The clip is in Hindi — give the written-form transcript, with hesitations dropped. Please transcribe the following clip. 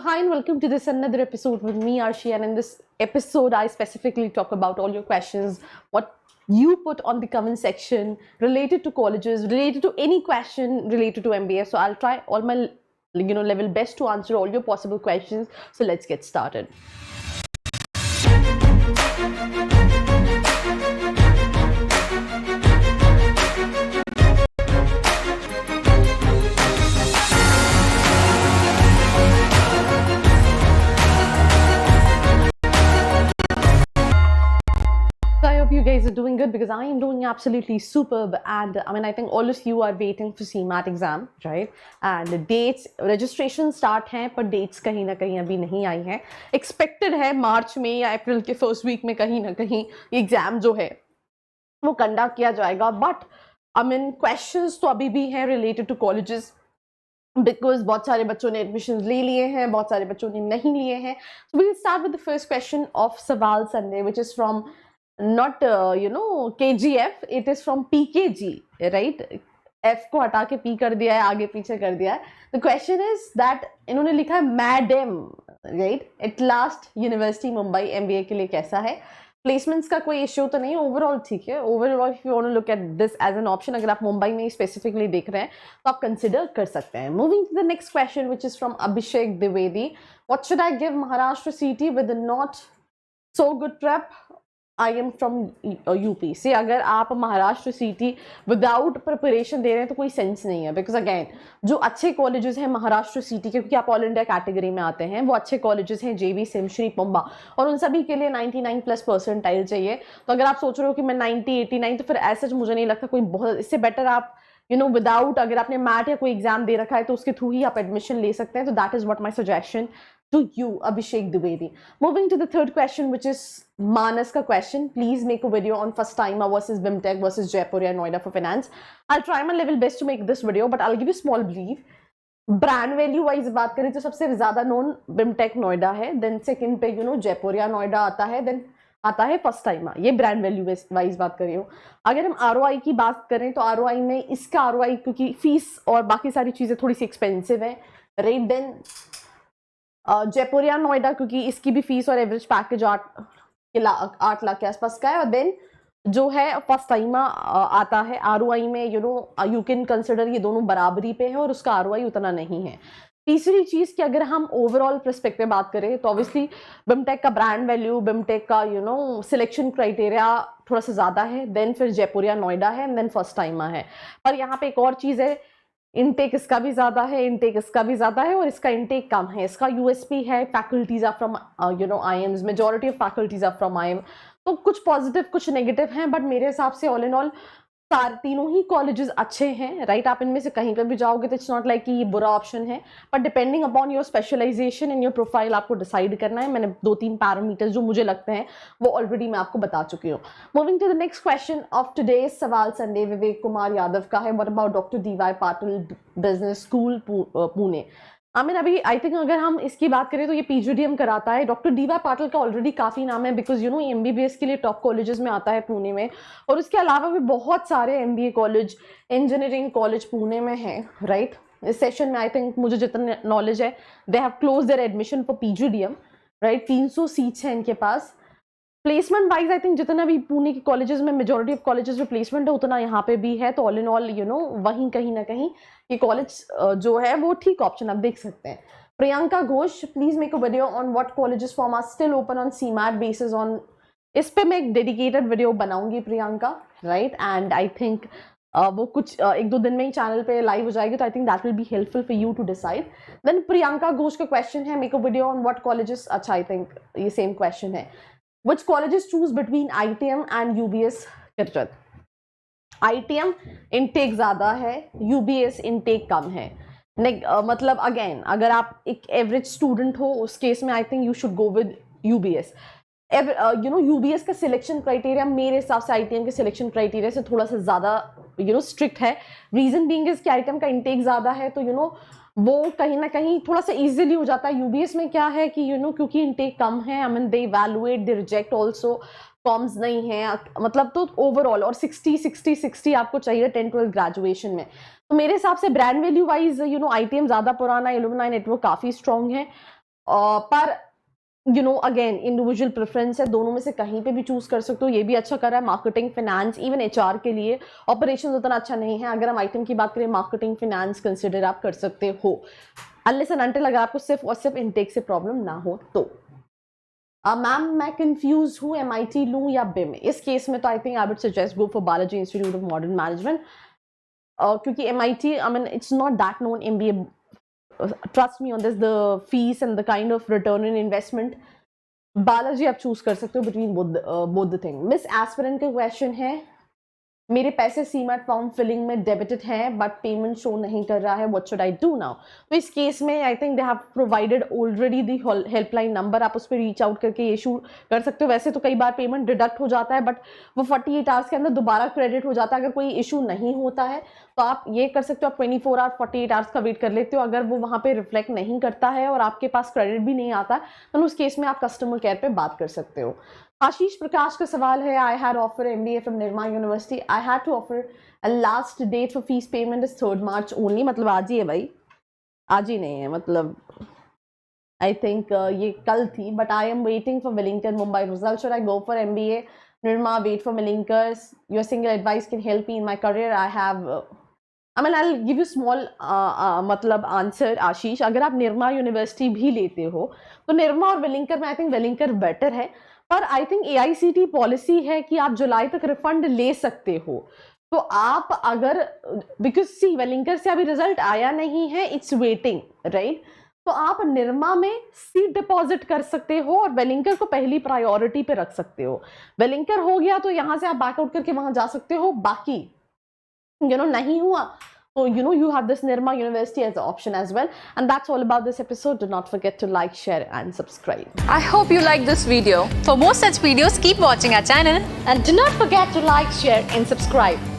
hi and welcome to this another episode with me, Arshi. And in this episode, I specifically talk about all your questions, what you put on the comment section related to colleges, related to any question related to MBA. So I'll try all my level best to answer all your possible questions. So let's get started. You guys are doing good because I am doing absolutely superb, and I think all of you are waiting for CMAT exam, right? And dates registration start हैं, पर dates कहीं ना कहीं अभी नहीं आई हैं. Expected है मार्च में या अप्रैल के फर्स्ट वीक में कहीं ना कहीं एग्जाम जो है वो कंडक्ट किया जाएगा. बट क्वेश्चंस तो अभी भी हैं रिलेटेड टू कॉलेजेस, बिकॉज बहुत सारे बच्चों ने एडमिशन ले लिए हैं, बहुत सारे बच्चों ने नहीं लिए हैं. So we will start with the first question of सवाल Sunday, which is from not KGF, it is from PKG, right? F को हटा के P कर दिया है, आगे पीछे कर दिया है. The question is that इन्होंने लिखा है madam, right? At last university Mumbai MBA के लिए कैसा है? प्लेसमेंट्स का कोई इश्यू तो नहीं, ओवरऑल ठीक है. Overall if you want to look at this as an option, अगर आप मुंबई में स्पेसिफिकली देख रहे हैं तो आप कंसिडर कर सकते हैं. Moving to the next question which is from Abhishek Dwivedi. What should I give Maharashtra city with not so good prep? I am from UP से. अगर आप महाराष्ट्र सिटी विदाउट प्रिपरेशन दे रहे हैं तो कोई सेंस नहीं है, बिकॉज अगेन जो अच्छे कॉलेजेस हैं महाराष्ट्र सिटी के, क्योंकि आप ऑल इंडिया कैटेगरी में आते हैं, वो अच्छे कॉलेजेस हैं JV, सिम, श्री, पंबा, और उन सभी के लिए 99+ परसेंटाइल चाहिए. तो अगर आप सोच रहे हो कि मैं 90, 89, तो फिर ऐसा मुझे नहीं लगता कोई बहुत, इससे बेटर आप विदाउट, अगर आपने मैट या कोई एग्जाम दे रखा है तो उसके थ्रू ही आप एडमिशन ले सकते हैं. तो that is what my suggestion to you, Abhishek Dwivedi. Moving to the third question, which is Manas ka question. Please make a video on first timer versus BIMTech versus Jaipur and Noida for finance. I'll try my level best to make this video, but I'll give you small brief. Brand value wise बात करें तो सबसे ज्यादा नोन BIMTech नोएडा है, देन सेकंड पे जयपुर या नोएडा आता है, देन आता है फर्स्ट टाइम. ये ब्रांड वैल्यू वाइज बात कर रही हूँ. अगर हम ROI की बात करें तो ROI में इसका ROI, क्योंकि फीस और बाकी सारी चीजें थोड़ी सी एक्सपेंसिव है, राइट. देन जयपुर या नोएडा, क्योंकि इसकी भी फीस और एवरेज पैकेज 8 लाख के आसपास का है. और देन जो है फर्स्ट टाइम आता है. ROI में यू कैन कंसिडर ये दोनों बराबरी पे है और उसका ROI उतना नहीं है. तीसरी चीज कि अगर हम ओवरऑल पर्सपेक्टिव बात करें तो ऑब्वियसली BIMTech का ब्रांड वैल्यू, BIMTech का सिलेक्शन क्राइटेरिया थोड़ा सा ज्यादा है, देन फिर जयपुर या नोएडा है, देन फर्स्ट टाइम है. पर यहाँ पे एक और चीज है, इनटेक इसका भी ज्यादा है, इनटेक इसका भी ज्यादा है, और इसका इनटेक कम है. इसका USP है faculties are from IIMs, majority of faculties are from IIM. तो कुछ पॉजिटिव कुछ नेगेटिव हैं, बट मेरे हिसाब से ऑल इन ऑल तीनों ही कॉलेजेस अच्छे हैं, राइट. आप इनमें से कहीं पर भी जाओगे तो इट्स नॉट लाइक कि ये बुरा ऑप्शन है, but depending upon your specialisation in your profile आपको डिसाइड करना है. मैंने 2-3 पैरामीटर्स जो मुझे लगते हैं वो ऑलरेडी मैं आपको बता चुकी हूँ. Moving to the next question of today's सवाल संडे, विवेक कुमार यादव का है. What about doctor DY Patil business school Pune? अभी आई थिंक अगर हम इसकी बात करें तो ये PGDM कराता है. डॉक्टर DY पाटिल का ऑलरेडी काफ़ी नाम है, बिकॉज MBBS के लिए टॉप कॉलेजेस में आता है पुणे में, और उसके अलावा भी बहुत सारे MBA college, engineering college Pune में है, राइट. इस सेशन में आई थिंक मुझे जितना नॉलेज है, they have close there admission for PGDM, right. 300 seats हैं इनके पास. प्लेसमेंट वाइज आई थिंक जितना भी पुणे के कॉलेजेस में, मेजॉरिटी ऑफ कॉलेजेस में प्लेसमेंट है उतना यहाँ पे भी है. तो ऑल इन ऑल वहीं कहीं ना कहीं ये कॉलेज जो है वो ठीक ऑप्शन आप देख सकते हैं. Priyanka Ghosh, please make a video on what colleges form are still open on CMAT basis on. इस पे मैं एक डेडिकेटेड वीडियो बनाऊंगी Priyanka, right. And I think वो कुछ 1-2 दिन में ही चैनल पे लाइव हो जाएगी, तो I think that will be helpful for you to decide. Then Priyanka Ghosh का क्वेश्चन है, make a video on what colleges. अच्छा, आई थिंक ये सेम क्वेश्चन है. Which colleges choose between ITM and UBS Kirjat? ITM intake ज्यादा है, UBS intake कम है. मतलब अगेन अगर आप एक एवरेज स्टूडेंट हो उस केस में I think you should go with UBS. UBS का सिलेक्शन क्राइटेरिया मेरे हिसाब से ITM के सिलेक्शन क्राइटेरिया से थोड़ा सा ज़्यादा स्ट्रिक्ट है. रीजन बीइंग इज कि ITM का इंटेक ज़्यादा है, तो वो कहीं ना कहीं थोड़ा सा इजीली हो जाता है. UBS में क्या है कि क्योंकि इंटेक कम है, they evaluate, they reject also, forms नहीं है, मतलब तो ओवरऑल, और 60 आपको चाहिए 10-12 ग्रेजुएशन में. तो मेरे हिसाब से ब्रांड वैल्यू वाइज ITM ज़्यादा पुराना, इल्यूमिनाई नेटवर्क काफ़ी स्ट्रॉन्ग है. पर you know again individual preference है, दोनों में से कहीं पे भी चूज कर सकते हो। ये भी अच्छा कर रहा है, मार्केटिंग, फाइनेंस, इवन एचआर के लिए। ऑपरेशंस उतना अच्छा नहीं है, अगर हम आइटम की बात करें मार्केटिंग फाइनेंस कंसिडर आप कर सकते हो, अनलेस एंड अनटिल अगर आपको सिर्फ और सिर्फ इनटेक से प्रॉब्लम ना हो तो। मैम मैं कंफ्यूज हूँ, MIT लूँ या BIM? इस केस में तो I think I would suggest go for Balaji institute of modern management, क्योंकि MIT, I mean it's not that known MBA, trust me on this, the fees and the kind of return in investment, Balaji आप चूज कर सकते हो between both the thing. Miss aspirant का क्वेश्चन है, मेरे पैसे सीमैट फॉर्म फिलिंग में डेबिटेड हैं बट पेमेंट शो नहीं कर रहा है, what should I do now? तो इस केस में I think they have provided already the helpline number, आप उस पर रीच आउट करके ये इशू कर सकते हो। वैसे तो कई बार पेमेंट डिडक्ट हो जाता है बट वो 48 आवर्स के अंदर दोबारा क्रेडिट हो जाता है। अगर कोई इशू नहीं होता है तो आप ये कर सकते हो, आप 24 आवर्स 48 आवर्स का वेट कर लेते हो। अगर वो वहाँ पे रिफ्लेक्ट नहीं करता है और आपके पास क्रेडिट भी नहीं आता है तो उस केस में आप कस्टमर केयर पे बात कर सकते हो। आशीष प्रकाश का सवाल है, I had offer MBA from Nirma university, I had two offer, last date for fees payment is 3 March only. मतलब आज ही है भाई, आज ही नहीं है, मतलब आई थिंक ये कल थी। But I am waiting for Welingkar Mumbai result, should I go for MBA Nirma, wait for Welingkars, your single advice can help me in my career? I have, I mean, I'll give you small मतलब आंसर आशीष। अगर आप निर्मा यूनिवर्सिटी भी लेते हो तो निर्मा और वेलिंकर में आई थिंक वेलिंकर बेटर है, पर आई थिंक AICT पॉलिसी है कि आप जुलाई तक रिफंड ले सकते हो। तो आप अगर, बिकॉज सी वेलिंकर से अभी रिजल्ट आया नहीं है, इट्स वेटिंग राइट, तो आप निर्मा में सीट डिपॉजिट कर सकते हो और वेलिंकर को पहली प्रायोरिटी पे रख सकते हो। वेलिंकर हो गया तो यहाँ से आप बैकआउट करके वहां जा सकते हो, बाकी नहीं हुआ so you have this Nirma University as an option as well. And that's all about this episode. Do not forget to like, share and subscribe. I hope you liked this video. For more such videos, keep watching our channel and do not forget to like, share and subscribe.